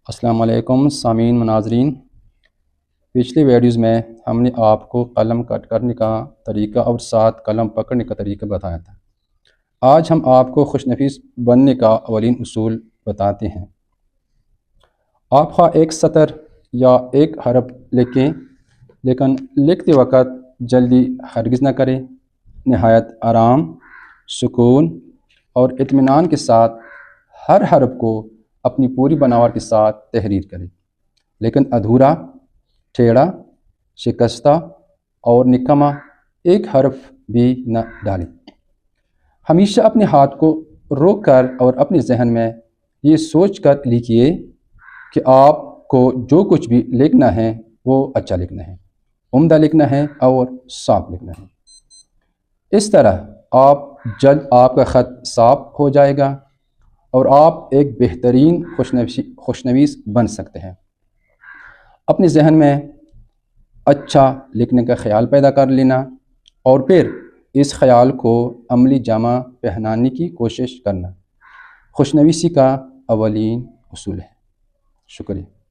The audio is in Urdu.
السلام علیکم سامعین مناظرین، پچھلی ویڈیوز میں ہم نے آپ کو قلم کٹ کرنے کا طریقہ اور ساتھ قلم پکڑنے کا طریقہ بتایا تھا۔ آج ہم آپ کو خوش نفیس بننے کا اولین اصول بتاتے ہیں۔ آپ خواہ ایک سطر یا ایک حرف لکھیں، لیکن لکھتے وقت جلدی ہرگز نہ کریں۔ نہایت آرام، سکون اور اطمینان کے ساتھ ہر حرف کو اپنی پوری بناوٹ کے ساتھ تحریر کریں، لیکن ادھورا، ٹیڑھا، شکستہ اور نکما ایک حرف بھی نہ ڈالیں۔ ہمیشہ اپنے ہاتھ کو روک کر اور اپنے ذہن میں یہ سوچ کر لکھیے کہ آپ کو جو کچھ بھی لکھنا ہے وہ اچھا لکھنا ہے، عمدہ لکھنا ہے اور صاف لکھنا ہے۔ اس طرح جلد آپ کا خط صاف ہو جائے گا اور آپ ایک بہترین خوشنویس بن سکتے ہیں۔ اپنے ذہن میں اچھا لکھنے کا خیال پیدا کر لینا اور پھر اس خیال کو عملی جامہ پہنانے کی کوشش کرنا خوشنویسی کا اولین اصول ہے۔ شکریہ۔